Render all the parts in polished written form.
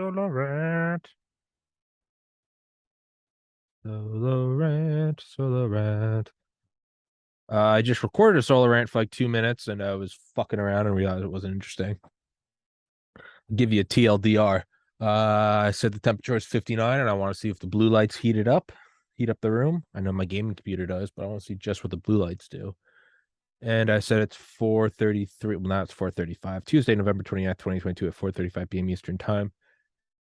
Solo rant. Solo rant. Solo rant. I just recorded a solo rant for like 2 minutes and I was fucking around and realized it wasn't interesting. I'll give you a TLDR. I said the temperature is 59 and I want to see if the blue lights heat up the room. I know my gaming computer does, but I want to see just what the blue lights do. And I said it's 4:33. Well, now it's 4:35. Tuesday, November 29th, 2022 at 4:35 p.m. Eastern time.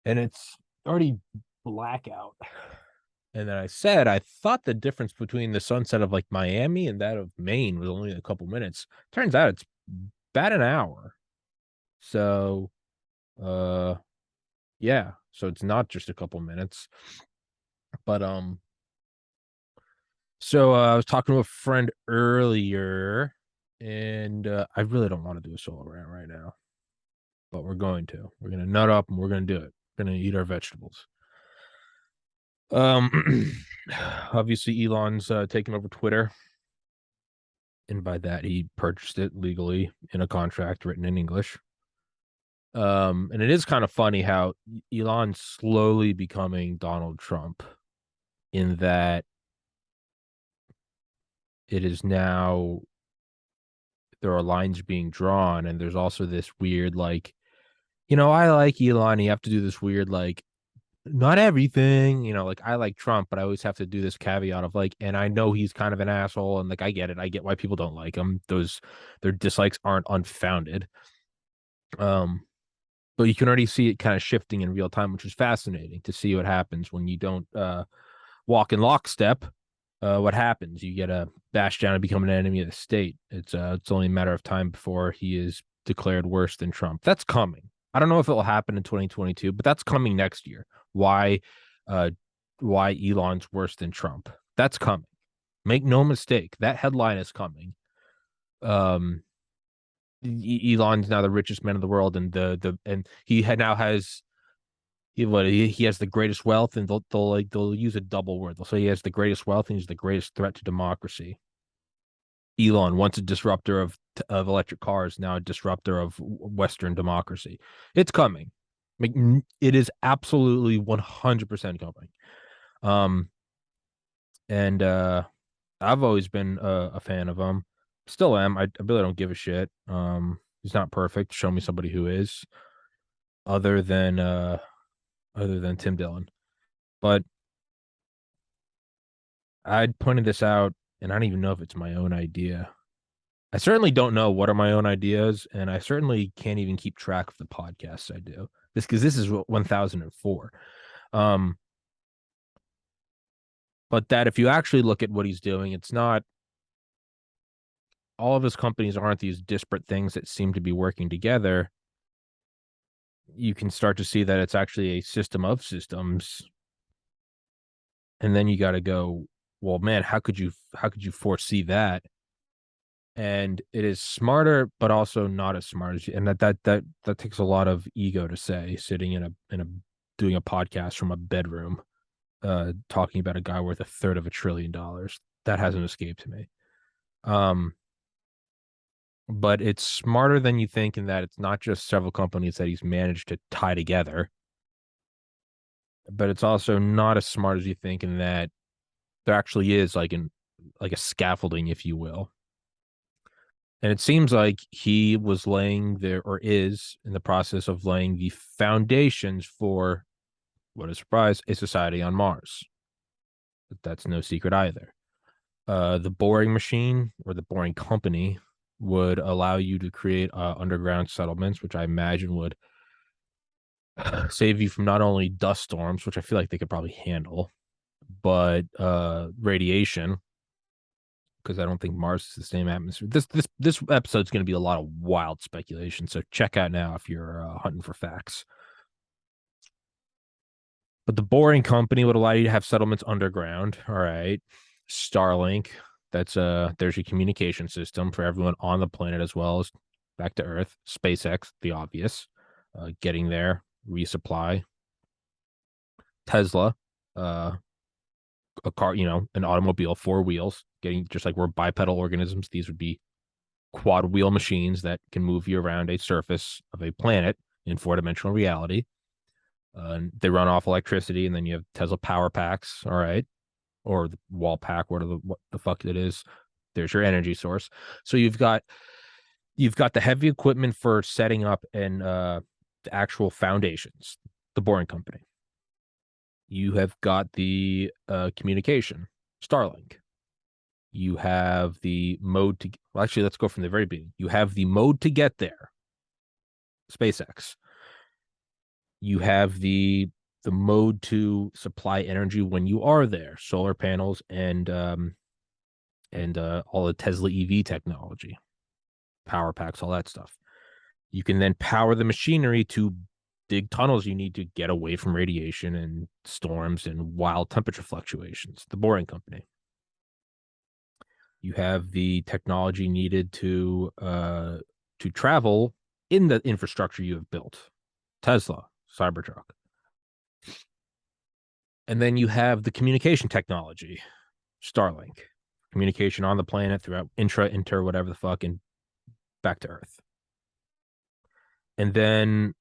And it's already blackout. And then I said I thought the difference between the sunset of like Miami and that of Maine was only a couple minutes. Turns out it's about an hour. So yeah, so it's not just a couple minutes. But I was talking to a friend earlier and I really don't want to do a solo rant right now. But we're going to. We're going to nut up and we're going to do it. We're going to eat our vegetables. Obviously Elon's taken over Twitter, and by that he purchased it legally in a contract written in English. And it is kind of funny how Elon's slowly becoming Donald Trump in that it is now there are lines being drawn, and there's also this weird like, I like Elon. You have to do this weird like not everything, like I like Trump, but I always have to do this caveat of like, and I know he's kind of an asshole, and like I get it. I get why people don't like him. Their dislikes aren't unfounded. Um, but you can already see it kind of shifting in real time, which is fascinating to see what happens when you don't walk in lockstep. What happens? You get a bash down and become an enemy of the state. It's only a matter of time before he is declared worse than Trump. That's coming. I don't know if it will happen in 2022, but that's coming next year. Why uh why Elon's worse than Trump? That's coming. Make no mistake, that headline is coming. Um Elon's now the richest man in the world, and now has he has the greatest wealth, and they'll use a double word. They'll say he has the greatest wealth and he's the greatest threat to democracy. Elon, once a disruptor of electric cars, now a disruptor of Western democracy. It's coming. It is absolutely 100% coming. Um, and I've always been a fan of him. Still am. I really don't give a shit. He's not perfect. Show me somebody who is, other than Tim Dillon. But I'd pointed this out, and I don't even know if it's my own idea. I certainly don't know what are my own ideas, and I certainly can't even keep track of the podcasts I do. This is 1004. Um, but that if you actually look at what he's doing, it's not all of his companies aren't these disparate things that seem to be working together. You can start to see that it's actually a system of systems. And then you got to go, well, man, how could you foresee that? And it is smarter, but also not as smart as you. And that takes a lot of ego to say, sitting in a doing a podcast from a bedroom, talking about a guy worth $1/3 trillion. That hasn't escaped me. But it's smarter than you think in that it's not just several companies that he's managed to tie together, but it's also not as smart as you think in that there actually is like a scaffolding, if you will. And it seems like he was laying there, or is in the process of laying the foundations for, what a surprise, a society on Mars. But that's no secret either. The boring machine, or the boring company, would allow you to create underground settlements, which I imagine would save you from not only dust storms, which I feel like they could probably handle, but radiation, because I don't think Mars is the same atmosphere. This episode's going to be a lot of wild speculation, so check out now if you're hunting for facts. But the boring company would allow you to have settlements underground. All right, Starlink. There's your communication system for everyone on the planet as well as back to Earth. SpaceX, the obvious, getting there, resupply. Tesla, a car, an automobile, four wheels, getting just like we're bipedal organisms. These would be quad wheel machines that can move you around a surface of a planet in four-dimensional reality. They run off electricity, and then you have Tesla power packs. All right, or the wall pack, what the fuck it is. There's your energy source. So you've got the heavy equipment for setting up and the actual foundations, the Boring Company. You have got the communication, Starlink. You have the mode to, well, actually, let's go from the very beginning. You have the mode to get there, SpaceX. You have the mode to supply energy when you are there, solar panels and all the Tesla EV technology, power packs, all that stuff. You can then power the machinery to dig tunnels you need to get away from radiation and storms and wild temperature fluctuations. The Boring Company. You have the technology needed to travel in the infrastructure you have built. Tesla, Cybertruck. And then you have the communication technology, Starlink, communication on the planet throughout inter, whatever the fuck, and back to Earth. And then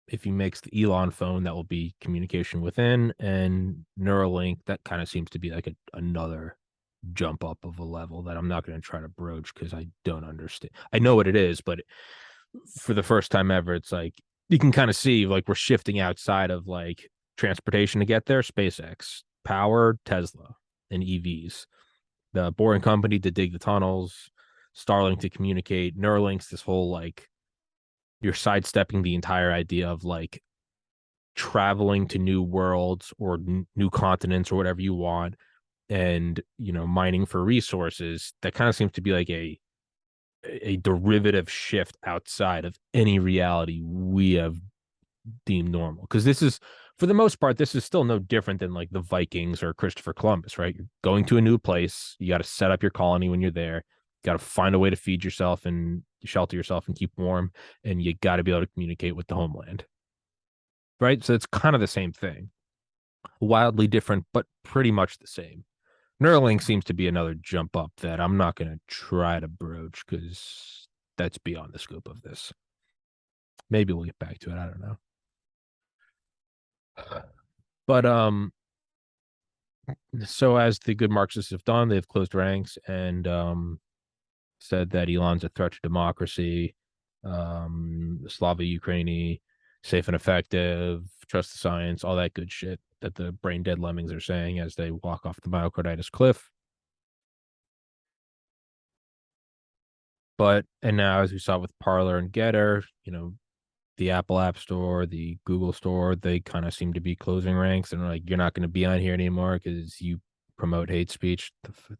if he makes the Elon phone, that will be communication within, and Neuralink, that kind of seems to be like another jump up of a level that I'm not going to try to broach because I don't understand. I know what it is, but for the first time ever, it's like you can kind of see like we're shifting outside of like transportation to get there. SpaceX, power, Tesla, and EVs. The Boring Company to dig the tunnels, Starlink to communicate, Neuralink's this whole like you're sidestepping the entire idea of like traveling to new worlds or new continents or whatever you want, and mining for resources. That kind of seems to be like a derivative shift outside of any reality we have deemed normal, because this is, for the most part, this is still no different than like the Vikings or Christopher Columbus, right? You're going to a new place, you got to set up your colony when you're there, you got to find a way to feed yourself and shelter yourself and keep warm, and you got to be able to communicate with the homeland, right? So it's kind of the same thing, wildly different but pretty much the same. Neuralink seems to be another jump up that I'm not going to try to broach because that's beyond the scope of this. Maybe we'll get back to it. I don't know. But so as the good Marxists have done, they've closed ranks and said that Elon's a threat to democracy, Slava Ukraini, safe and effective, trust the science, all that good shit that the brain dead lemmings are saying as they walk off the myocarditis cliff. And now, as we saw with Parler and Getter, the Apple App Store, the Google Store, they kind of seem to be closing ranks and are like, you're not going to be on here anymore because you promote hate speech.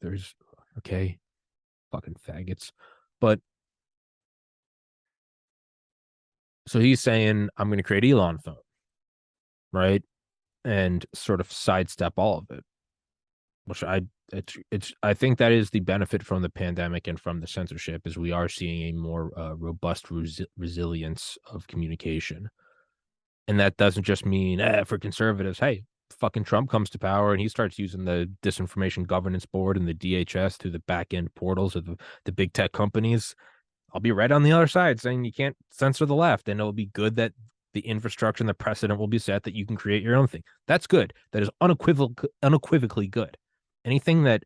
There's, okay, fucking faggots. But so he's saying, I'm going to create Elon phone, right? And sort of sidestep all of it, which I think that is the benefit from the pandemic and from the censorship, is we are seeing a more robust resilience of communication. And that doesn't just mean for conservatives, hey, fucking Trump comes to power and he starts using the disinformation governance board and the DHS through the back end portals of the big tech companies. I'll be right on the other side saying you can't censor the left, and it'll be good that the infrastructure and the precedent will be set that you can create your own thing. That's good. That is unequivocally good. Anything that,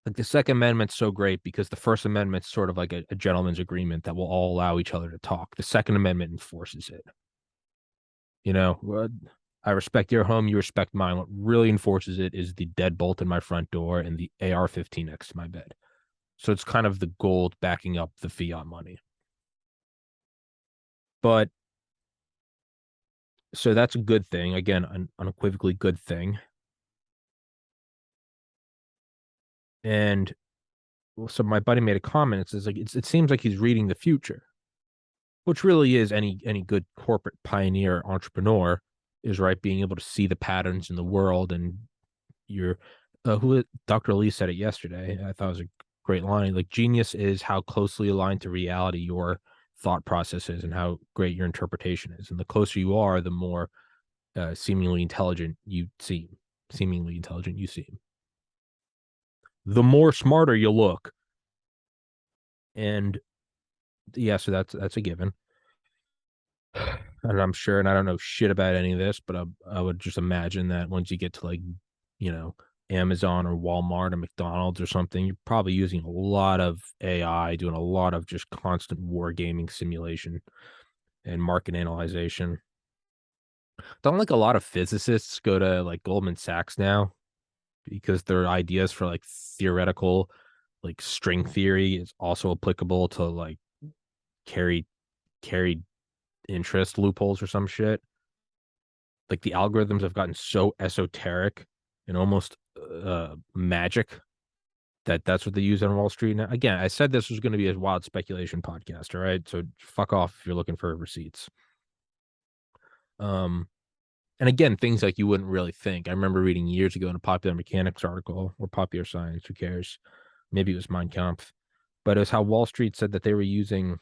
like, the Second Amendment's so great because the First Amendment's sort of like a gentleman's agreement that will all allow each other to talk. The Second Amendment enforces it. I respect your home, you respect mine. What really enforces it is the deadbolt in my front door and the AR-15 next to my bed. So it's kind of the gold backing up the fiat money. But so that's a good thing. Again, an unequivocally good thing. And so my buddy made a comment. It says like it seems like he's reading the future, which really is any good corporate pioneer entrepreneur is, right, being able to see the patterns in the world. And you're who Dr. Lee said it yesterday. I thought it was a great line. Like, genius is how closely aligned to reality your thought process is and how great your interpretation is. And the closer you are, the more seemingly intelligent you seem. The more smarter you look. And yeah, so that's a given. and I'm sure, and I don't know shit about any of this, but I would just imagine that once you get to like, you know, Amazon or Walmart or McDonald's or something, you're probably using a lot of AI, doing a lot of just constant wargaming simulation and market analyzation. Don't like a lot of physicists go to like Goldman Sachs now because their ideas for like theoretical like string theory is also applicable to like carried carried interest loopholes or some shit. Like the algorithms have gotten so esoteric and almost magic that that's what they use on Wall Street now. Again, I said this was going to be a wild speculation podcast, all right? So fuck off if you're looking for receipts. Um, and again, things like you wouldn't really think. I remember reading years ago in a Popular Mechanics article or Popular Science, who cares? Maybe it was Mein Kampf, but it was how Wall Street said that they were using,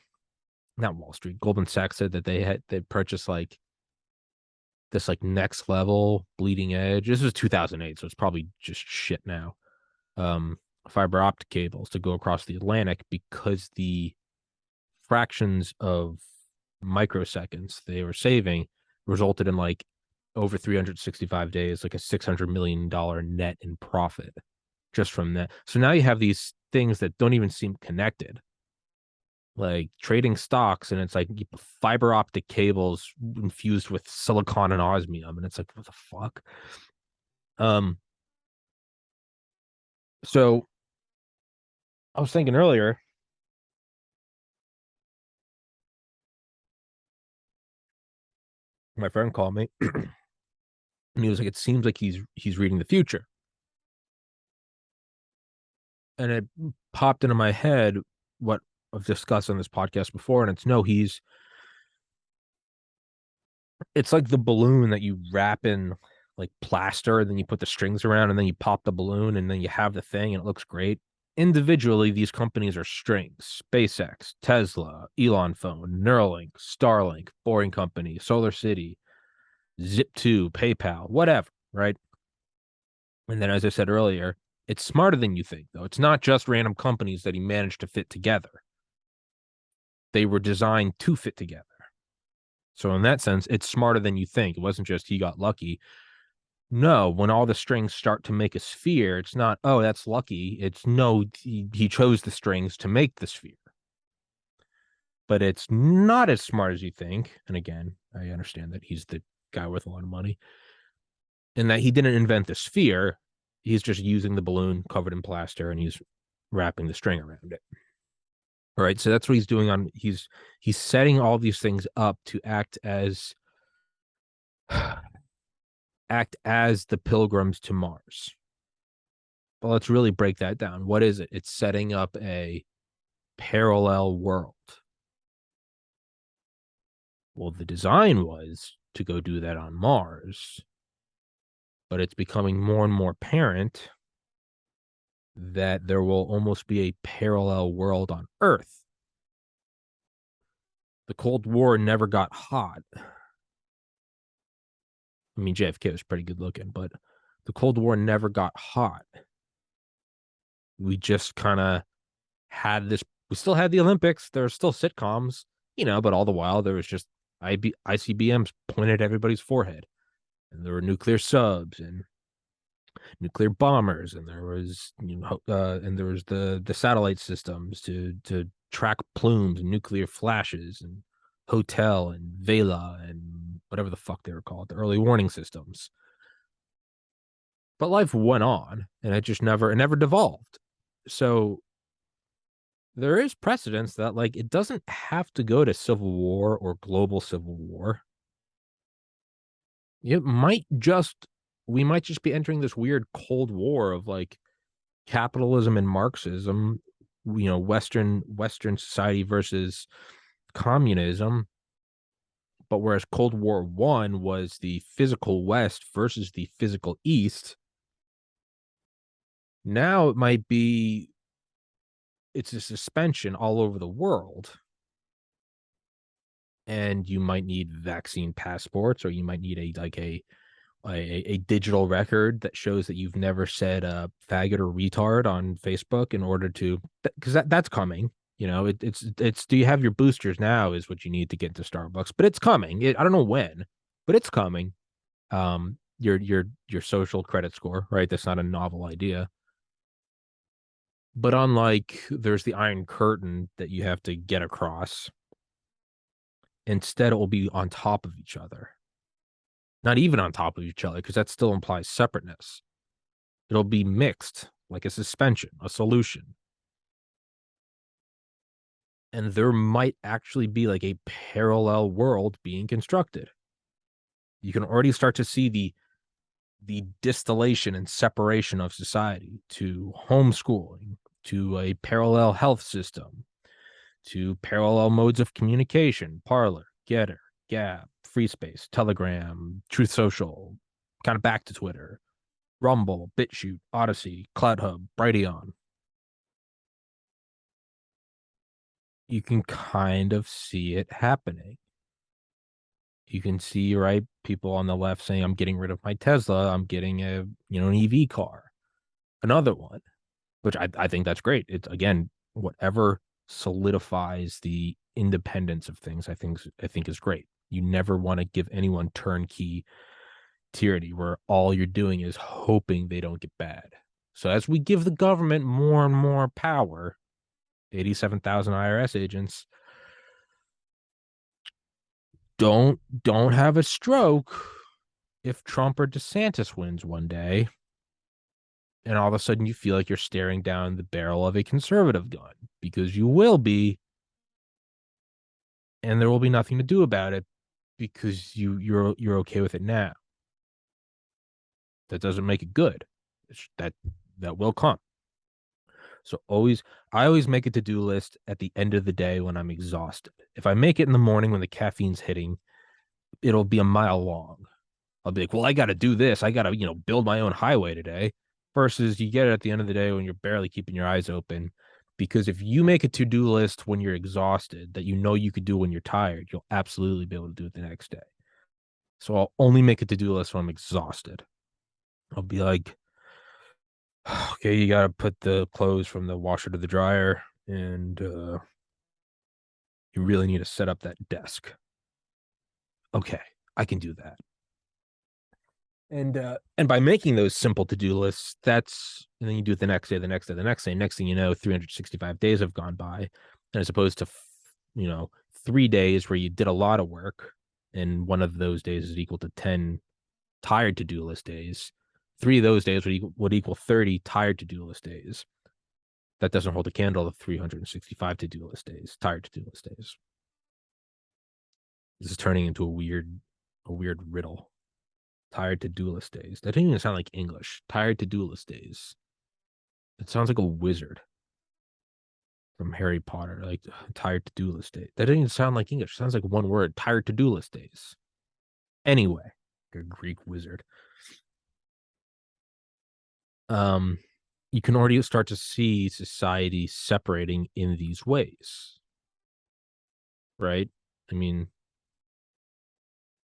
not Wall Street, Goldman Sachs said that they purchased like this like next level bleeding edge. This was 2008, so it's probably just shit now. Um, Fiber optic cables to go across the Atlantic because the fractions of microseconds they were saving resulted in like over 365 days, like a $600 million net in profit just from that. So now you have these things that don't even seem connected, like trading stocks, and it's like fiber optic cables infused with silicon and osmium, and it's like, what the fuck? Um, so I was thinking earlier, my friend called me and he was like, it seems like he's reading the future. And it popped into my head what I've discussed on this podcast before, and it's no, it's like the balloon that you wrap in like plaster, and then you put the strings around, and then you pop the balloon, and then you have the thing, and it looks great. Individually, these companies are strings: SpaceX, Tesla, Elon Phone, Neuralink, Starlink, Boring Company, Solar City, Zip2, PayPal, whatever, right? And then, as I said earlier, it's smarter than you think, though. It's not just random companies that he managed to fit together. They were designed to fit together. So, in that sense, it's smarter than you think. It wasn't just he got lucky. No, when all the strings start to make a sphere, it's not, oh, that's lucky. It's no, he chose the strings to make the sphere. But it's not as smart as you think. And again, I understand that he's the guy with a lot of money and that he didn't invent the sphere. He's just using the balloon covered in plaster and he's wrapping the string around it. All right. So that's what he's doing he's setting all these things up to act as the pilgrims to Mars. Well, let's really break that down. What is it? It's setting up a parallel world. Well, the design was to go do that on Mars, but it's becoming more and more apparent that there will almost be a parallel world on Earth. The Cold War never got hot. I mean, JFK was pretty good looking, but the Cold War never got hot. We just kind of had this. We still had the Olympics. There were still sitcoms, but all the while there was just ICBMs pointed at everybody's forehead, and there were nuclear subs and nuclear bombers, and there was and there was the satellite systems to track plumes and nuclear flashes and Hotel and Vela and whatever the fuck they were called, the early warning systems. But life went on, and it never devolved. So there is precedence that like it doesn't have to go to civil war or global civil war. We might just be entering this weird Cold War of like capitalism and Marxism, Western society versus communism. But whereas Cold War One was the physical West versus the physical East, now it might be it's a suspension all over the world. And you might need vaccine passports, or you might need a digital record that shows that you've never said faggot or retard on Facebook in order to, because that's coming. It's do you have your boosters now is what you need to get into Starbucks, but it's coming. I don't know when, but it's coming. Your social credit score, right? That's not a novel idea. But unlike there's the Iron Curtain that you have to get across, instead it will be on top of each other. Not even on top of each other, because that still implies separateness. It'll be mixed, like a suspension, a solution. And there might actually be like a parallel world being constructed. You can already start to see the distillation and separation of society to homeschooling, to a parallel health system, to parallel modes of communication, Parler, Getter, Gab, Free Space, Telegram, Truth Social, kind of back to Twitter, Rumble, BitChute, Odyssey, CloudHub, Brighteon. You can kind of see it happening. You can see, right, people on the left saying, I'm getting rid of my Tesla, I'm getting an EV car, another one, which I think that's great. It's again, whatever solidifies the independence of things, I think is great. You never want to give anyone turnkey tyranny where all you're doing is hoping they don't get bad. So as we give the government more and more power, 87,000 IRS agents, don't have a stroke if Trump or DeSantis wins one day, and all of a sudden you feel like you're staring down the barrel of a conservative gun, because you will be, and there will be nothing to do about it because you're okay with it now. That doesn't make it good. That will come. So I always make a to-do list at the end of the day when I'm exhausted. If I make it in the morning when the caffeine's hitting, it'll be a mile long. I'll be like, well, I got to do this. I got to, build my own highway today. Versus you get it at the end of the day when you're barely keeping your eyes open. Because if you make a to-do list when you're exhausted that you could do when you're tired, you'll absolutely be able to do it the next day. So I'll only make a to-do list when I'm exhausted. I'll be like, okay, you got to put the clothes from the washer to the dryer, and you really need to set up that desk. Okay, I can do that. And by making those simple to-do lists, and then you do it the next day, the next day, the next day. Next thing you know, 365 days have gone by, and as opposed to 3 days where you did a lot of work, and one of those days is equal to 10 tired to-do list days. 3 of those days would equal 30 tired to-do list days. That doesn't hold a candle to 365 to-do list days, tired to-do list days. This is turning into a weird riddle. Tired to-do list days. That didn't even sound like English. Tired to-do list days. It sounds like a wizard from Harry Potter. Like tired to-do list days. That didn't even sound like English. It sounds like one word. Tired to-do list days. Anyway, a Greek wizard. You can already start to see society separating in these ways. Right? I mean,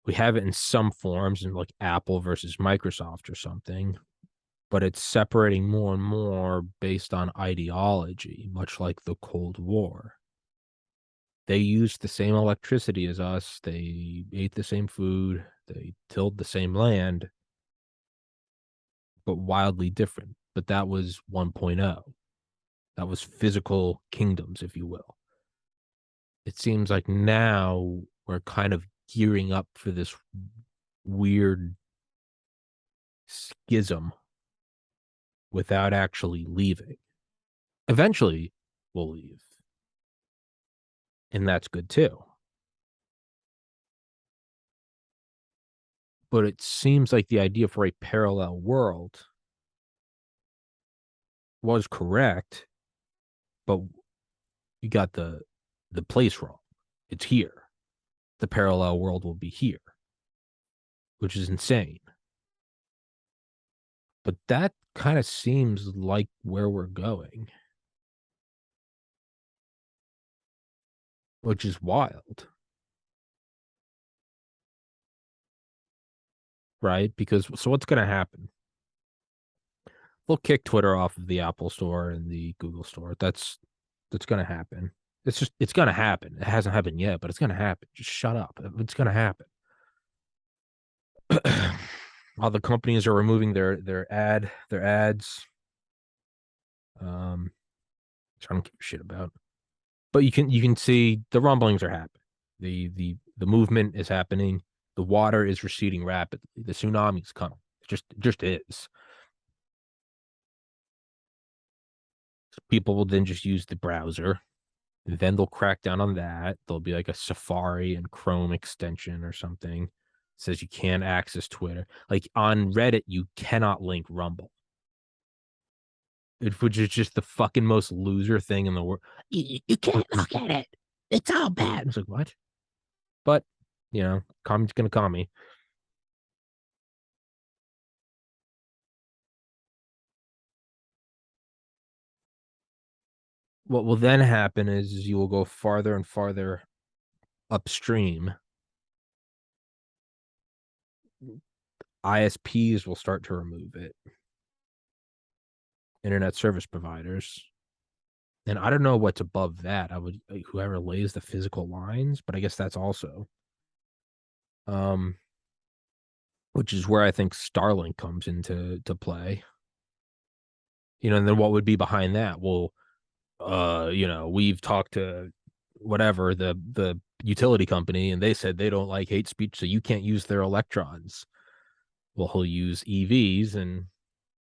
we have it in some forms in like Apple versus Microsoft or something, but it's separating more and more based on ideology, much like the Cold War. They used the same electricity as us, they ate the same food, they tilled the same land, but wildly different. But that was 1.0. That was physical kingdoms, if you will. It seems like now we're kind of gearing up for this weird schism without actually leaving. Eventually, we'll leave. And that's good too. But it seems like the idea for a parallel world was correct, but you got the place wrong. It's here. The parallel world will be here, which is insane. But that kind of seems like where we're going, which is wild. Right? Because so what's going to happen? They'll kick Twitter off of the Apple Store and the Google Store. That's going to happen. it's gonna happen. It hasn't happened yet, but it's gonna happen. Just shut up. It's gonna happen. All the companies are removing their ads. Which I don't give a shit about. But you can see the rumblings are happening. The movement is happening. The water is receding rapidly. The tsunami is coming. It just is. People will then just use the browser. Then they'll crack down on that. There'll be like a Safari and Chrome extension or something. It says you can't access Twitter. Like on Reddit, you cannot link Rumble. Which is just the fucking most loser thing in the world. You can't look at it. It's all bad. It's like, what? But, commie's gonna commie. What will then happen is you will go farther and farther upstream. ISPs will start to remove it. Internet service providers. And I don't know what's above that. I would whoever lays the physical lines, but I guess that's also which is where I think Starlink comes into play. And then what would be behind that? Well, we've talked to whatever the utility company, and they said they don't like hate speech, so you can't use their electrons. Well, he'll use EVs, and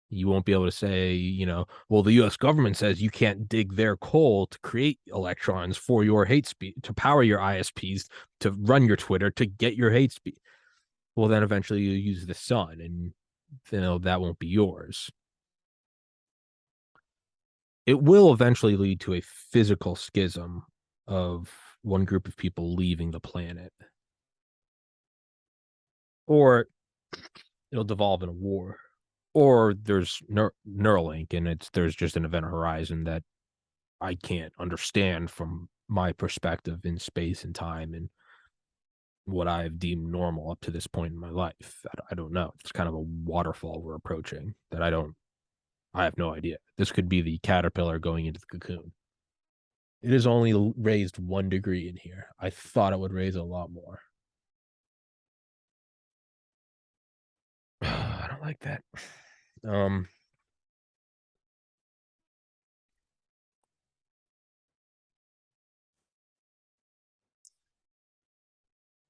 you won't be able to say, well, the U.S. government says you can't dig their coal to create electrons for your hate speech, to power your ISPs, to run your Twitter, to get your hate speech. Well, then eventually you use the sun, and that won't be yours. It will eventually lead to a physical schism of one group of people leaving the planet. Or it'll devolve in a war. Or there's Neuralink, and there's just an event horizon that I can't understand from my perspective in space and time and what I've deemed normal up to this point in my life. I don't know. It's kind of a waterfall we're approaching that I have no idea. This could be the caterpillar going into the cocoon. It has only raised 1 degree in here. I thought it would raise a lot more. I don't like that. I'm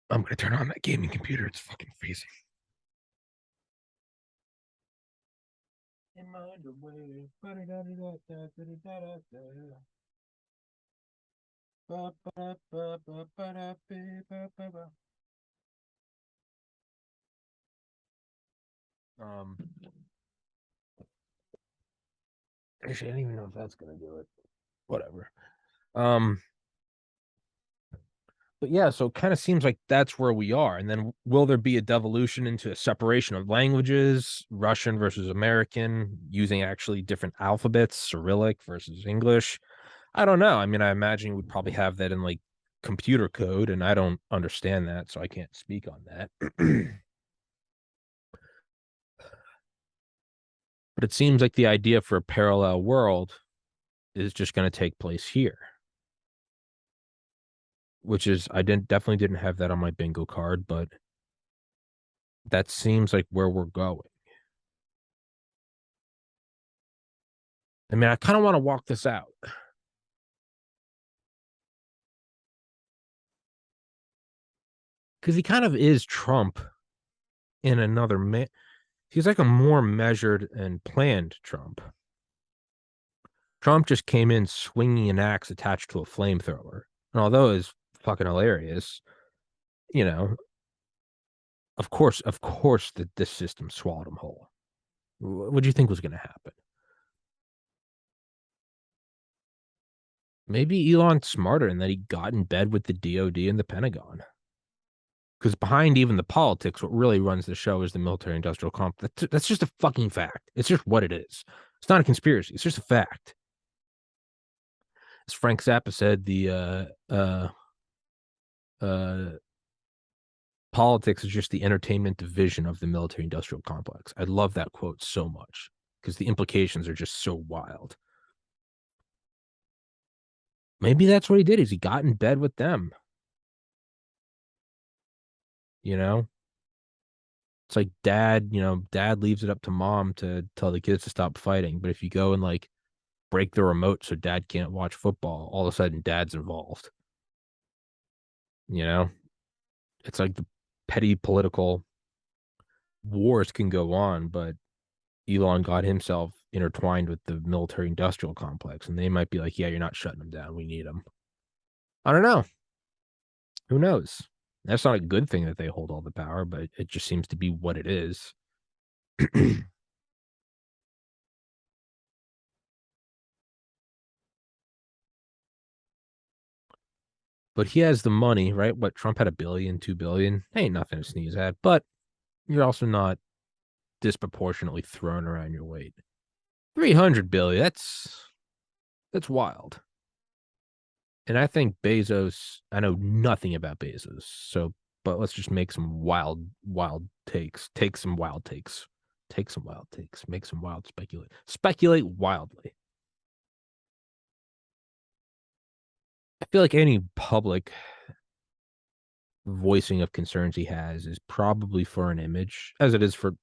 gonna turn on that gaming computer. It's fucking freezing. In my underwear. Actually, I don't even know if that's gonna do it. Whatever. But yeah, so it kind of seems like that's where we are. And then will there be a devolution into a separation of languages, Russian versus American, using actually different alphabets, Cyrillic versus English? I don't know. I mean, I imagine we'd probably have that in like computer code, and I don't understand that, so I can't speak on that. But it seems like the idea for a parallel world is just going to take place here, which is definitely didn't have that on my bingo card, but that seems like where we're going. I mean, I kind of want to walk this out. Because he kind of is Trump in another he's like a more measured and planned Trump. Trump just came in swinging an axe attached to a flamethrower. And although it's fucking hilarious, of course that this system swallowed him whole. What do you think was going to happen? Maybe Elon's smarter in that he got in bed with the DOD and the Pentagon. Because behind even the politics, what really runs the show is the military industrial complex. That's just a fucking fact. It's just what it is. It's not a conspiracy. It's just a fact. As Frank Zappa said, the politics is just the entertainment division of the military industrial complex. I love that quote so much because the implications are just so wild. Maybe that's what he did is he got in bed with them, you know? It's like dad leaves it up to mom to tell the kids to stop fighting. But if you go and like break the remote so dad can't watch football, all of a sudden dad's involved. You know, it's like the petty political wars can go on, but Elon got himself intertwined with the military industrial complex, and they might be like, yeah, you're not shutting them down. We need them. I don't know. Who knows? That's not a good thing that they hold all the power, but it just seems to be what it is. But he has the money, right? What Trump had 1 billion, 2 billion. Ain't nothing to sneeze at, but you're also not disproportionately thrown around your weight. 300 billion, that's wild. And I think Bezos, I know nothing about Bezos, so but let's just make some wild takes. Take some wild takes. Take some wild takes. Make some wild speculate. Speculate wildly. I feel like any public voicing of concerns he has is probably for an image, as it is for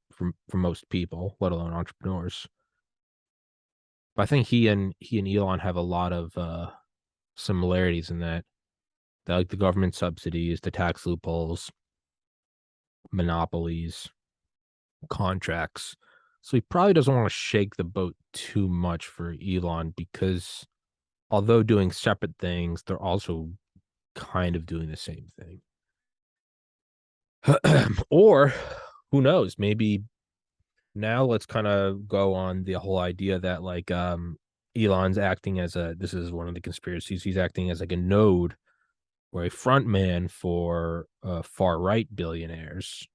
most people, let alone entrepreneurs. But I think he and Elon have a lot of similarities in that like the government subsidies, the tax loopholes, monopolies, contracts. So he probably doesn't want to shake the boat too much for Elon because although doing separate things, they're also kind of doing the same thing. Or who knows, maybe now let's kind of go on the whole idea that like Elon's acting as a this is one of the conspiracies, he's acting as like a node or a front man for far right billionaires,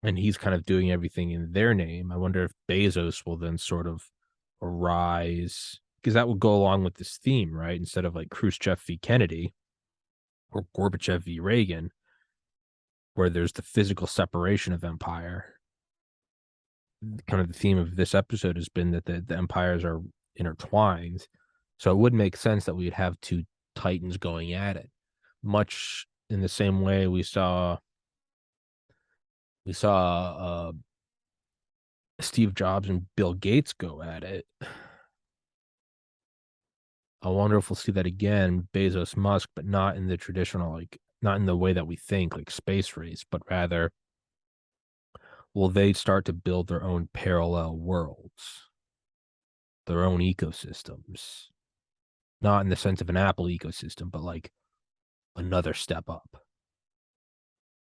and he's kind of doing everything in their name. I wonder if Bezos will then sort of arise because that would go along with this theme, right? Instead of like Khrushchev v. Kennedy or Gorbachev v. Reagan, where there's the physical separation of empire. Kind of the theme of this episode has been that the empires are intertwined. So it would make sense that we'd have two titans going at it, much in the same way we saw Steve Jobs and Bill Gates go at it. I wonder if we'll see that again, Bezos, Musk, but not in the traditional, like not in the way that we think, like space race, but rather will they start to build their own parallel worlds, their own ecosystems, not in the sense of an Apple ecosystem, but like another step up,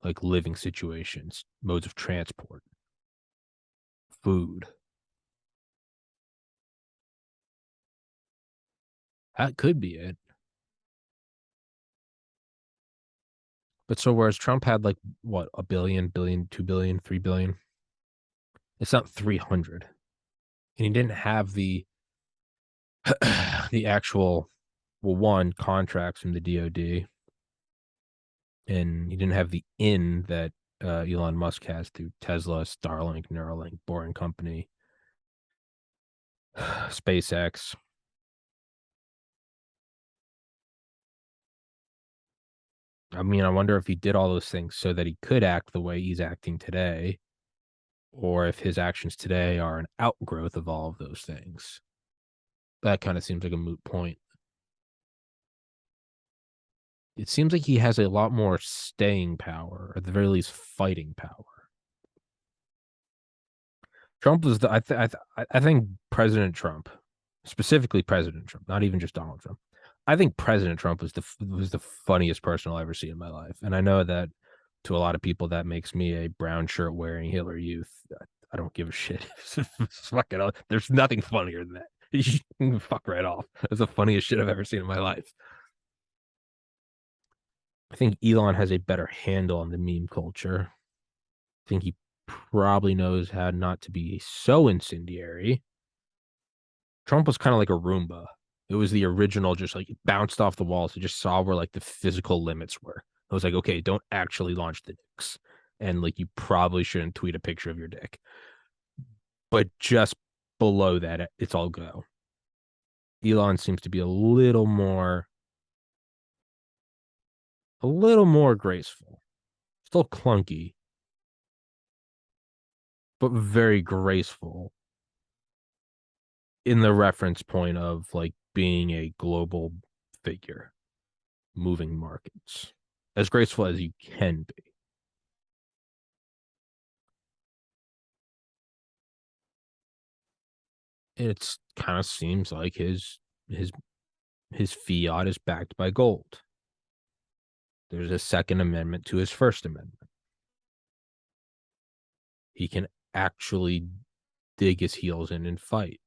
like living situations, modes of transport, food. That could be it. But so whereas Trump had like what 1 billion, 2 billion, 3 billion, it's not 300, and he didn't have the the actual well one contracts from the DoD, and he didn't have the in that Elon Musk has through Tesla, Starlink, Neuralink, Boring Company, SpaceX. I mean, I wonder if he did all those things so that he could act the way he's acting today, or if his actions today are an outgrowth of all of those things. That kind of seems like a moot point. It seems like he has a lot more staying power, or at the very least, fighting power. Trump was the I think President Trump, specifically President Trump, not even just Donald Trump. I think President Trump was the funniest person I'll ever see in my life, and I know that to a lot of people that makes me a brown shirt wearing Hitler Youth. I don't give a shit. Fucking, there's nothing funnier than that. You can fuck right off. That's the funniest shit I've ever seen in my life. I think Elon has a better handle on the meme culture. I think he probably knows how not to be so incendiary. Trump was kind of like a Roomba. It was the original, just like bounced off the walls. It just saw where like the physical limits were. I was like, okay, don't actually launch the dicks. And like, you probably shouldn't tweet a picture of your dick. But just below that, it's all go. Elon seems to be a little more graceful. Still clunky, but very graceful in the reference point of like being a global figure, moving markets. As graceful as you can be. It kind of seems like his fiat is backed by gold. There's a Second Amendment to his First Amendment. He can actually dig his heels in and fight.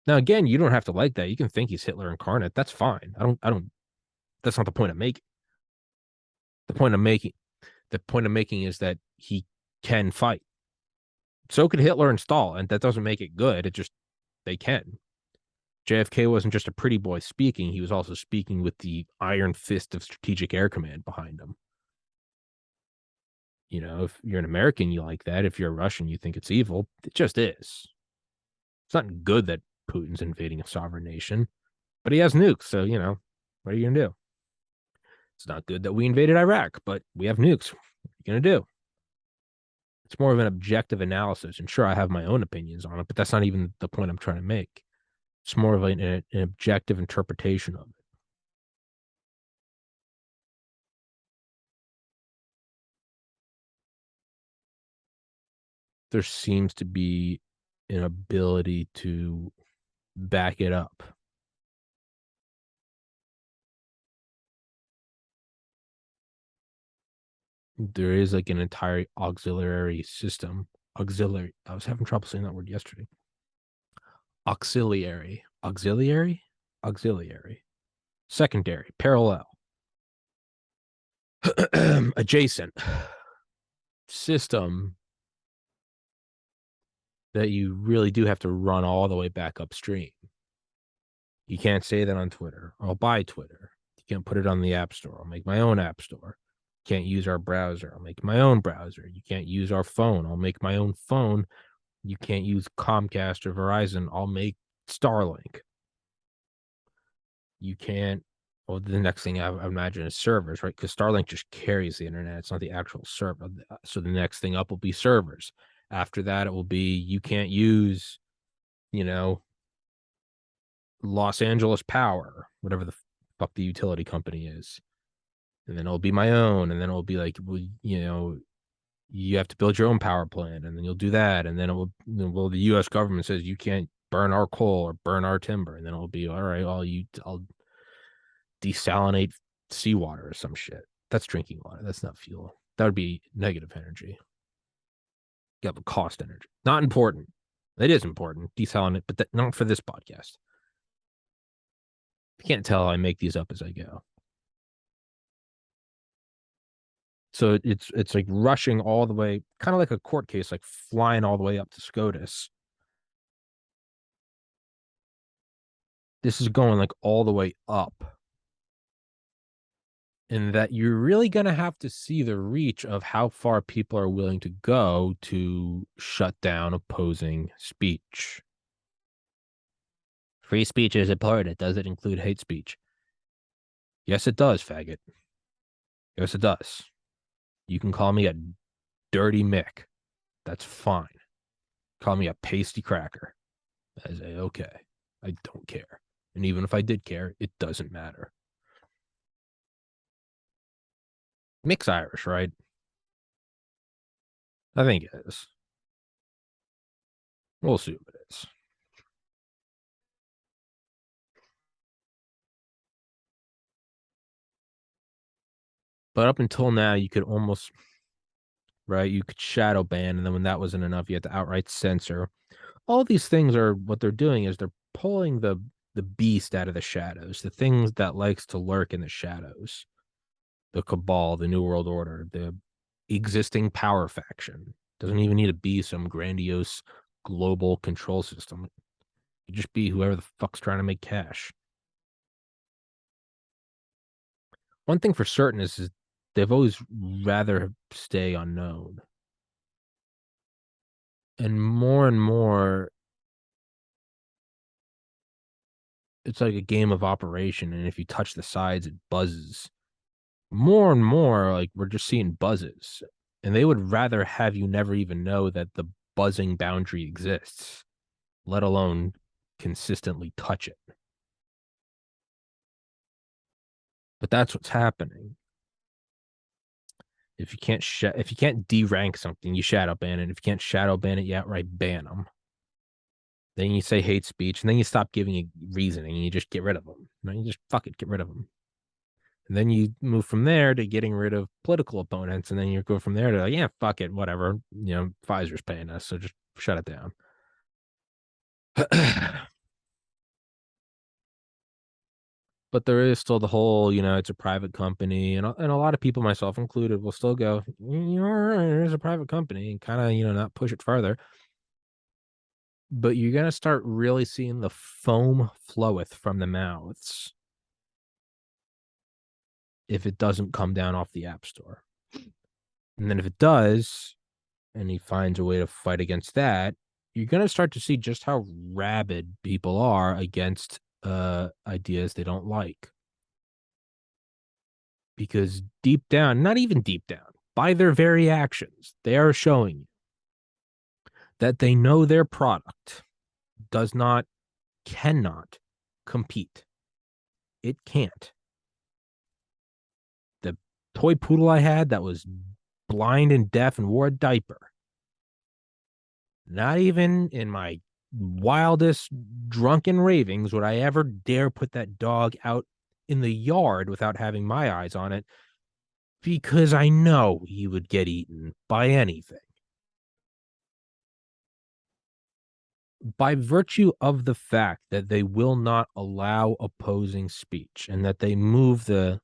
Now, again, you don't have to like that. You can think he's Hitler incarnate. That's fine. I don't. That's not the point I'm making. The point I'm making. The point I'm making is that he can fight. So could Hitler and Stalin, and that doesn't make it good. It just they can. JFK wasn't just a pretty boy speaking; he was also speaking with the iron fist of Strategic Air Command behind him. If you're an American, you like that. If you're a Russian, you think it's evil. It just is. It's not good that Putin's invading a sovereign nation, but he has nukes. So, what are you going to do? It's not good that we invaded Iraq, but we have nukes. What are you going to do? It's more of an objective analysis. And sure, I have my own opinions on it, but that's not even the point I'm trying to make. It's more of an objective interpretation of it. There seems to be an ability to back it up. There is like an entire auxiliary system. Auxiliary. I was having trouble saying that word yesterday. Auxiliary, secondary, parallel, adjacent system that you really do have to run all the way back upstream. You can't say that on Twitter. I'll buy Twitter. You can't put it on the App Store. I'll make my own App Store. You can't use our browser. I'll make my own browser. You can't use our phone. I'll make my own phone. You can't use Comcast or Verizon. I'll make Starlink. You can't. Well, the next thing I imagine is servers, right? Because Starlink just carries the internet. It's not the actual server. So the next thing up will be servers. After that, it will be you can't use, you know, Los Angeles Power, whatever the fuck the utility company is. And then it'll be my own. And then it'll be like, well, you have to build your own power plant. And then you'll do that. And then it will, well, the US government says you can't burn our coal or burn our timber. And then it'll be, all right, I'll desalinate seawater or some shit. That's drinking water. That's not fuel. That would be negative energy. You have a cost energy. Not important. It is important. Desalinate, but not for this podcast. You can't tell I make these up as I go. So it's like rushing all the way, kind of like a court case, like flying all the way up to SCOTUS. This is going like all the way up. And that you're really going to have to see the reach of how far people are willing to go to shut down opposing speech. Free speech is important. Does it include hate speech? Yes, it does, faggot. Yes, it does. You can call me a dirty Mick. That's fine. Call me a pasty cracker. I say, okay, I don't care. And even if I did care, it doesn't matter. Mick's Irish, right? I think it is. We'll see what it is. But up until now, you could almost, right? You could shadow ban, and then when that wasn't enough, you had to outright censor. All these things are what they're doing is they're pulling the beast out of the shadows, the things that likes to lurk in the shadows, the cabal, the New World Order, the existing power faction. Doesn't even need to be some grandiose global control system. You just be whoever the fuck's trying to make cash. One thing for certain is they've always rather stay unknown. And more, it's like a game of operation, and if you touch the sides, it buzzes. More and more, like we're just seeing buzzes, and they would rather have you never even know that the buzzing boundary exists, let alone consistently touch it. But that's what's happening. If you can't derank something, you shadow ban it. If you can't shadow ban it, you outright ban them. Then you say hate speech, and then you stop giving a reasoning, and you just get rid of them. You just fuck it, get rid of them. And then you move from there to getting rid of political opponents, and then you go from there to like, yeah, fuck it, whatever. Pfizer's paying us, so just shut it down. But there is still the whole, it's a private company, and a lot of people, myself included, will still go, it's a private company, and kind of, not push it further. But you're gonna start really seeing the foam floweth from the mouths if it doesn't come down off the app store. And then if it does, and he finds a way to fight against that, you're gonna start to see just how rabid people are against ideas they don't like. Because deep down, not even deep down, by their very actions, they are showing you that they know their product cannot compete. It can't. The toy poodle I had that was blind and deaf and wore a diaper, not even in my wildest drunken ravings would I ever dare put that dog out in the yard without having my eyes on it, because I know he would get eaten by anything. By virtue of the fact that they will not allow opposing speech, and that they move it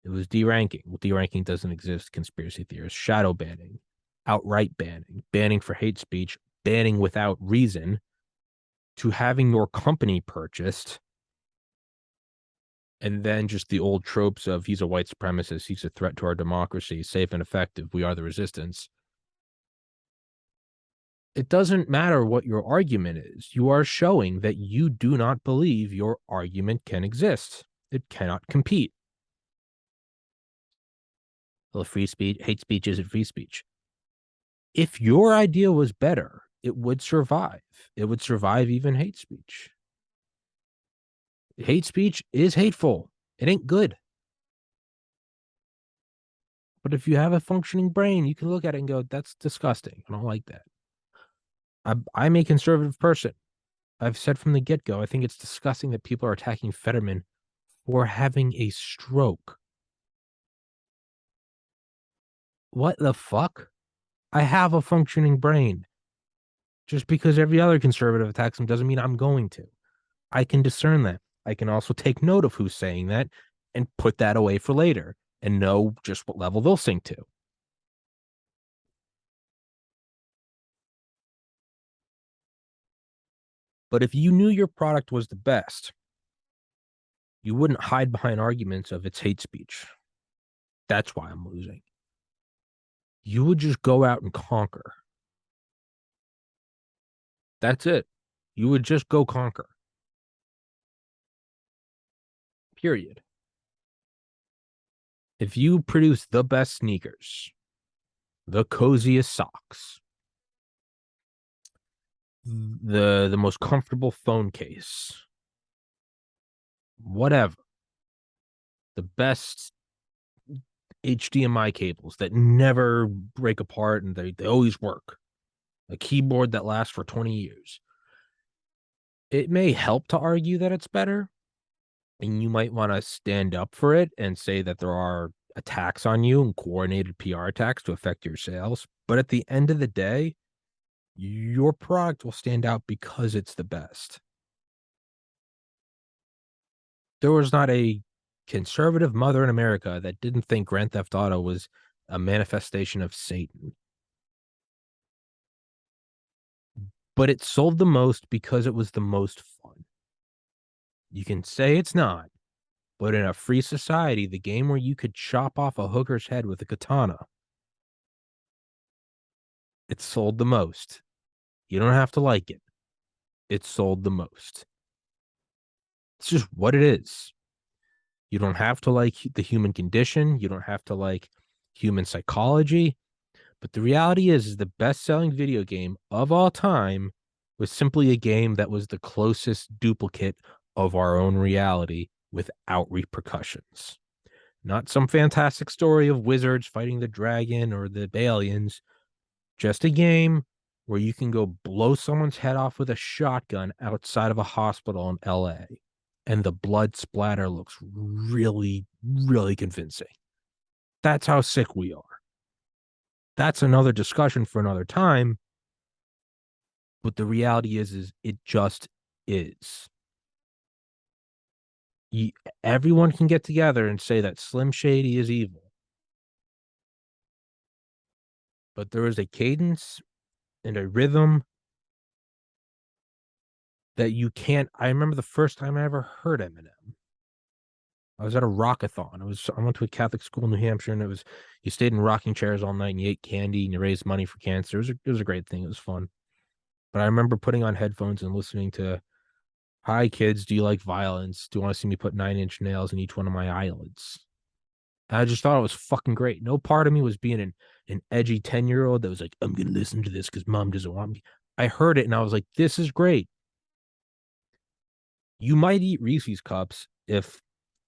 was deranking. Well, deranking doesn't exist, conspiracy theorists. Shadow banning, outright banning, banning for hate speech, banning without reason, to having your company purchased, and then just the old tropes of he's a white supremacist, he's a threat to our democracy, safe and effective, we are the resistance. It doesn't matter what your argument is. You are showing that you do not believe your argument can exist. It cannot compete. Well, hate speech isn't free speech. If your idea was better, it would survive. It would survive even hate speech. Hate speech is hateful. It ain't good. But if you have a functioning brain, you can look at it and go, that's disgusting. I don't like that. I'm a conservative person. I've said from the get-go, I think it's disgusting that people are attacking Fetterman for having a stroke. What the fuck? I have a functioning brain. Just because every other conservative attacks him doesn't mean I'm going to. I can discern that. I can also take note of who's saying that and put that away for later and know just what level they'll sink to. But if you knew your product was the best, you wouldn't hide behind arguments of it's hate speech. That's why I'm losing. You would just go out and conquer. That's it. You would just go conquer. Period. If you produce the best sneakers, the coziest socks, the most comfortable phone case, whatever, the best HDMI cables that never break apart and they always work, a keyboard that lasts for 20 years. It may help to argue that it's better, and you might want to stand up for it and say that there are attacks on you and coordinated PR attacks to affect your sales. But at the end of the day, your product will stand out because it's the best. There was not a conservative mother in America that didn't think Grand Theft Auto was a manifestation of Satan. But it sold the most because it was the most fun. You can say it's not, but in a free society, the game where you could chop off a hooker's head with a katana, it sold the most. You don't have to like it. It sold the most. It's just what it is. You don't have to like the human condition. You don't have to like human psychology. But the reality is the best-selling video game of all time was simply a game that was the closest duplicate of our own reality without repercussions. Not some fantastic story of wizards fighting the dragon or the aliens, just a game where you can go blow someone's head off with a shotgun outside of a hospital in LA. And the blood splatter looks really, really convincing. That's how sick we are. That's another discussion for another time. But the reality is it just is. You, everyone can get together and say that Slim Shady is evil. But there is a cadence and a rhythm that you can't. I remember the first time I ever heard Eminem. I was at a rockathon. I went to a Catholic school in New Hampshire, and it was you stayed in rocking chairs all night and you ate candy and you raised money for cancer. It was a great thing. It was fun. But I remember putting on headphones and listening to, "Hi kids, do you like violence? Do you want to see me put 9-inch nails in each one of my eyelids?" And I just thought it was fucking great. No part of me was being an edgy 10-year-old that was like, "I'm gonna listen to this because mom doesn't want me." I heard it and I was like, "This is great." You might eat Reese's cups if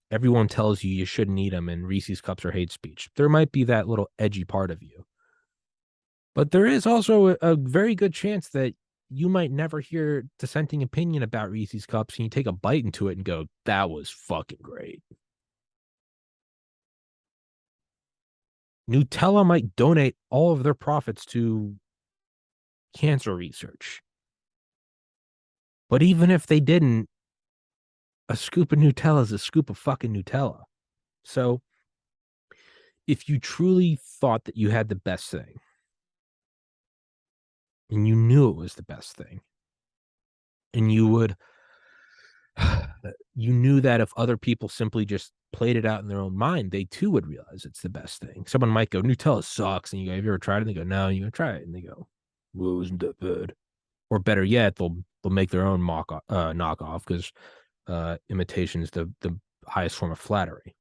everyone tells you shouldn't eat them and Reese's cups are hate speech. There might be that little edgy part of you. But there is also a very good chance that you might never hear dissenting opinion about Reese's cups and you take a bite into it and go, "That was fucking great." Nutella might donate all of their profits to cancer research. But even if they didn't, a scoop of Nutella is a scoop of fucking Nutella. So if you truly thought that you had the best thing and you knew it was the best thing, and you knew that if other people simply just played it out in their own mind, they too would realize it's the best thing. Someone might go, "Nutella sucks." And you go, "Have you ever tried it?" And they go, "No." And you go, "Try it." And they go, "Well, isn't that bad?" Or better yet, they'll make their own knockoff because imitation is the highest form of flattery.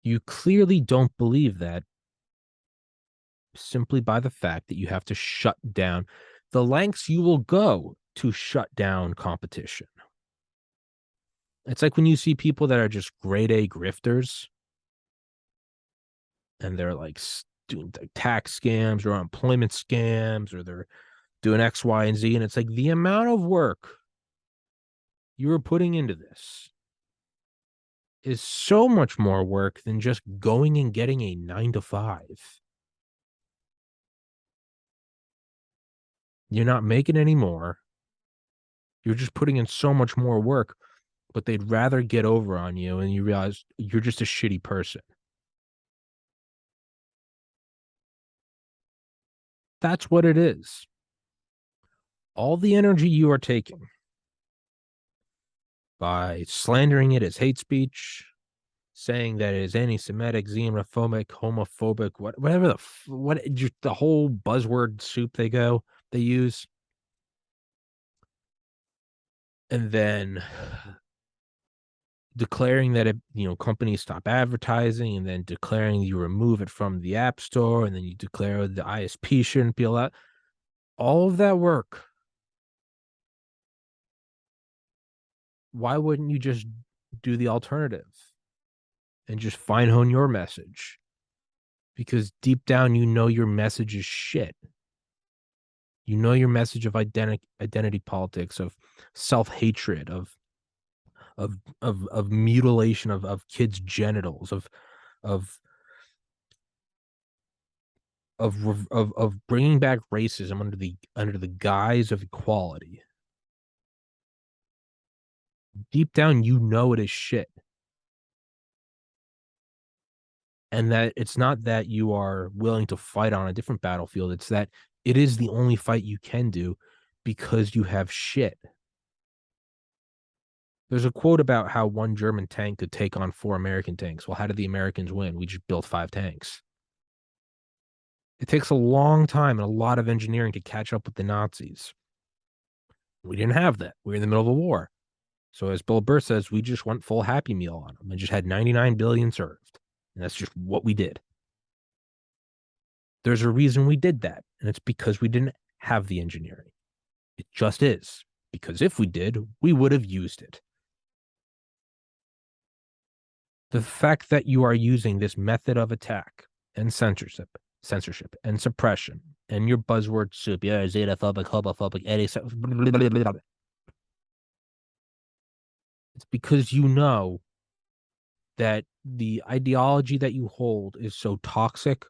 You clearly don't believe that simply by the fact that you have to shut down the lengths you will go to shut down competition. It's like when you see people that are just grade A grifters and they're like doing tax scams or employment scams or they're doing X, Y, and Z. And it's like the amount of work you are putting into this is so much more work than just going and getting a 9 to 5. You're not making any more. You're just putting in so much more work, but they'd rather get over on you and you realize you're just a shitty person. That's what it is. All the energy you are taking by slandering it as hate speech, saying that it is anti-Semitic, xenophobic, homophobic, whatever just the whole buzzword soup they use, and then declaring that companies stop advertising, and then declaring you remove it from the app store, and then you declare the ISP shouldn't be allowed. All of that work. Why wouldn't you just do the alternative and just fine hone your message? Because deep down, you know your message is shit. You know your message of identity politics, of self-hatred, of mutilation of kids' genitals, of of bringing back racism under the guise of equality. Deep down, you know it is shit. And that it's not that you are willing to fight on a different battlefield. It's that it is the only fight you can do because you have shit. There's a quote about how one German tank could take on 4 American tanks. Well, how did the Americans win? We just built 5 tanks. It takes a long time and a lot of engineering to catch up with the Nazis. We didn't have that. We were in the middle of a war. So as Bill Burr says, we just went full Happy Meal on them and just had 99 billion served. And that's just what we did. There's a reason we did that. And it's because we didn't have the engineering. It just is. Because if we did, we would have used it. The fact that you are using this method of attack and censorship and suppression and your buzzword soup, yeah, xenophobic, homophobic, it's because you know that the ideology that you hold is so toxic,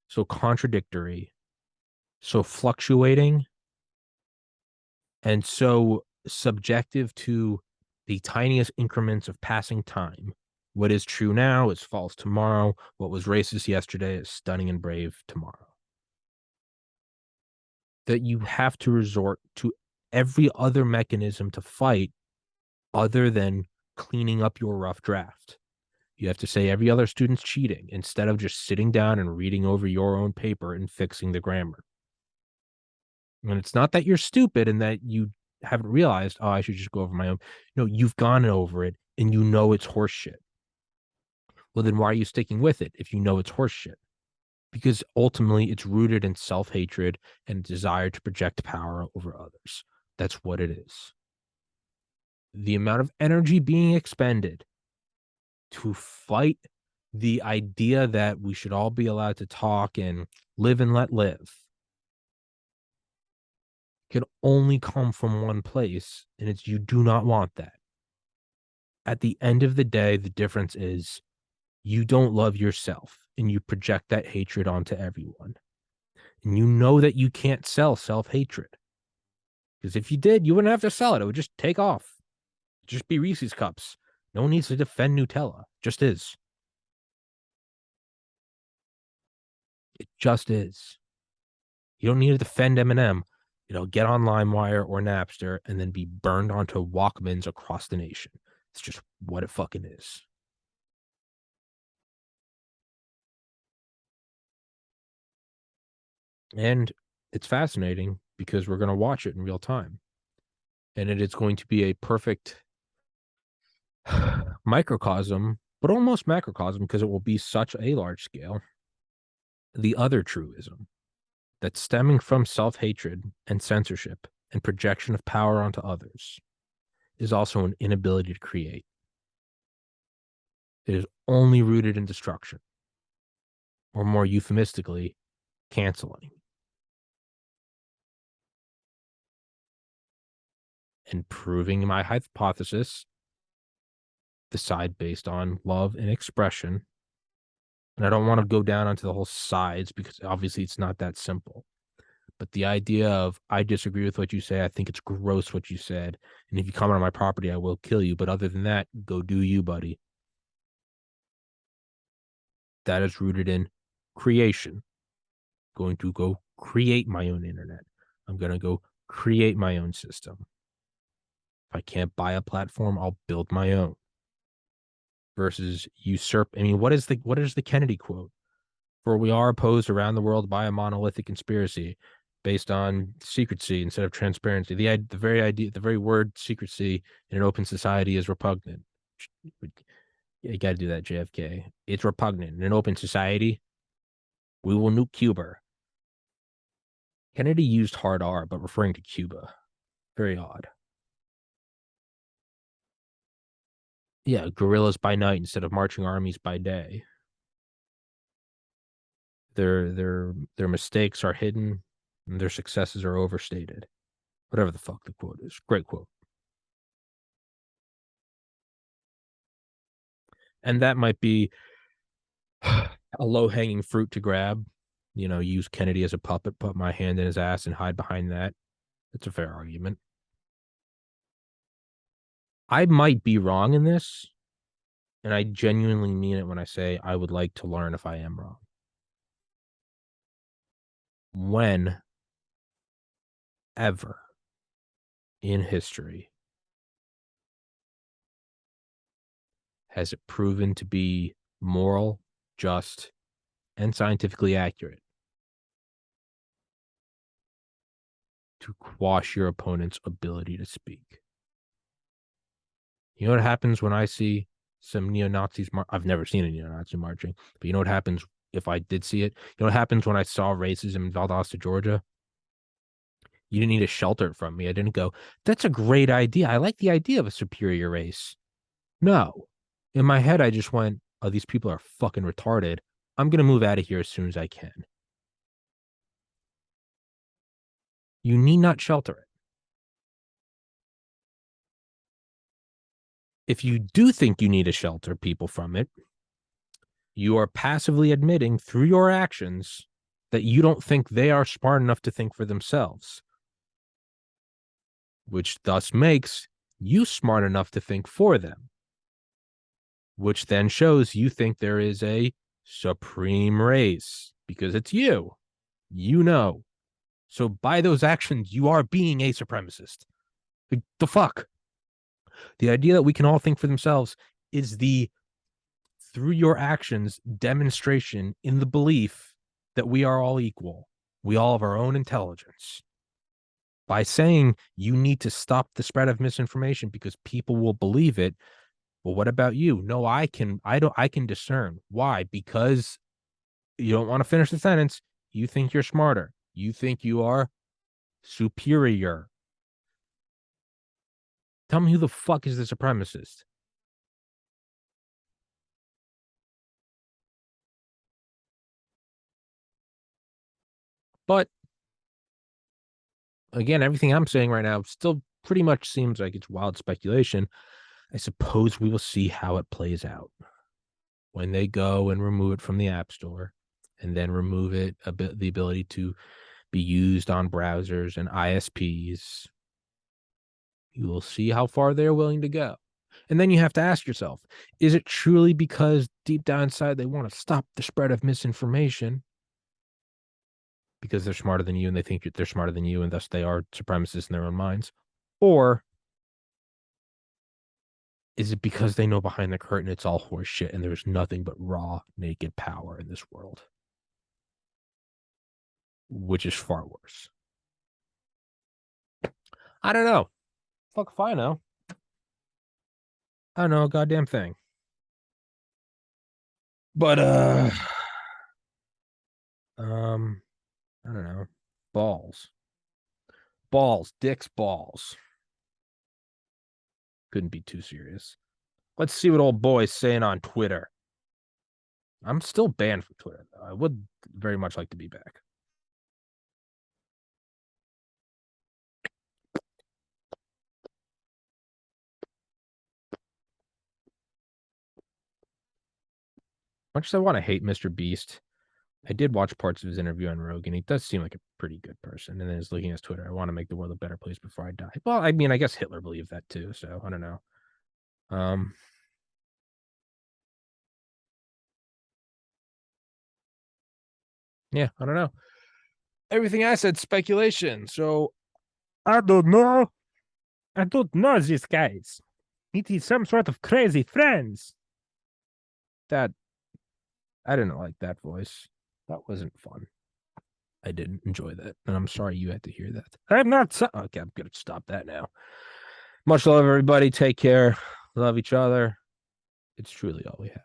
so contradictory, so fluctuating, and so subjective to the tiniest increments of passing time. What is true now is false tomorrow. What was racist yesterday is stunning and brave tomorrow. That you have to resort to every other mechanism to fight other than cleaning up your rough draft. You have to say every other student's cheating instead of just sitting down and reading over your own paper and fixing the grammar. And it's not that you're stupid and that you haven't realized, oh, I should just go over my own. No, you've gone over it and you know it's horseshit. Well, then why are you sticking with it if you know it's horseshit? Because ultimately it's rooted in self-hatred and a desire to project power over others. That's what it is. The amount of energy being expended to fight the idea that we should all be allowed to talk and live and let live can only come from one place, and it's you do not want that. At the end of the day, the difference is you don't love yourself and you project that hatred onto everyone. And you know that you can't sell self-hatred. Because if you did, you wouldn't have to sell it. It would just take off. It'd just be Reese's cups. No one needs to defend Nutella. It just is. It just is. You don't need to defend Eminem. Get on LimeWire or Napster and then be burned onto Walkmans across the nation. It's just what it fucking is. And it's fascinating because we're going to watch it in real time. And it is going to be a perfect microcosm, but almost macrocosm because it will be such a large scale. The other truism that's stemming from self-hatred and censorship and projection of power onto others is also an inability to create. It is only rooted in destruction, or more euphemistically, canceling. And proving my hypothesis, the side based on love and expression. And I don't want to go down onto the whole sides because obviously it's not that simple. But the idea of I disagree with what you say, I think it's gross what you said. And if you come on my property, I will kill you. But other than that, go do you, buddy. That is rooted in creation. Going to go create my own internet. I'm going to go create my own system. If I can't buy a platform, I'll build my own. Versus usurp. I mean, what is the Kennedy quote? For we are opposed around the world by a monolithic conspiracy based on secrecy instead of transparency. The very idea, the very word secrecy in an open society is repugnant. You got to do that, JFK. It's repugnant. In an open society, we will nuke Cuba. Kennedy used hard R, but referring to Cuba. Very odd. Yeah, guerrillas by night instead of marching armies by day. Their mistakes are hidden and their successes are overstated. Whatever the fuck the quote is. Great quote. And that might be a low-hanging fruit to grab. Use Kennedy as a puppet, put my hand in his ass and hide behind that. That's a fair argument. I might be wrong in this, and I genuinely mean it when I say I would like to learn if I am wrong. When ever in history has it proven to be moral, just, and scientifically accurate to quash your opponent's ability to speak. You know what happens when I see some neo-Nazis? I've never seen a neo-Nazi marching, but you know what happens if I did see it? You know what happens when I saw racism in Valdosta, Georgia? You didn't need to shelter it from me. I didn't go, that's a great idea. I like the idea of a superior race. No. In my head, I just went, oh, these people are fucking retarded. I'm going to move out of here as soon as I can. You need not shelter it. If you do think you need to shelter people from it, you are passively admitting through your actions that you don't think they are smart enough to think for themselves, which thus makes you smart enough to think for them, which then shows you think there is a supreme race because it's you. You know. So by those actions, you are being a supremacist. Like, the fuck? The idea that we can all think for themselves is the, through your actions, demonstration in the belief that we are all equal. We all have our own intelligence. By saying you need to stop the spread of misinformation because people will believe it. Well, what about you? No, I can discern. Why? Because you don't want to finish the sentence. You think you're smarter. You think you are superior. Tell me who the fuck is the supremacist? But again, everything I'm saying right now still pretty much seems like it's wild speculation. I suppose we will see how it plays out when they go and remove it from the App Store and then remove it the ability to be used on browsers and ISPs. You will see how far they're willing to go. And then you have to ask yourself, is it truly because deep down inside they want to stop the spread of misinformation because they're smarter than you and they think they're smarter than you and thus they are supremacists in their own minds? Or is it because they know behind the curtain it's all horse shit and there's nothing but raw, naked power in this world? Which is far worse. I don't know. Fuck if I know. I don't know a goddamn thing. But I don't know. Balls. Balls. Dick's balls. Couldn't be too serious. Let's see what old boy's saying on Twitter. I'm still banned from Twitter, though. I would very much like to be back. Much as I want to hate Mr. Beast, I did watch parts of his interview on Rogan. He does seem like a pretty good person. And then just looking at his Twitter, I want to make the world a better place before I die. Well, I mean, I guess Hitler believed that too, so I don't know. Yeah, I don't know. Everything I said speculation. So I don't know. I don't know these guys. It is some sort of crazy friends. That I didn't like that voice. That wasn't fun. I didn't enjoy that. And I'm sorry you had to hear that. I'm not okay, I'm gonna stop that now. Much love, everybody. Take care. Love each other. It's truly all we have.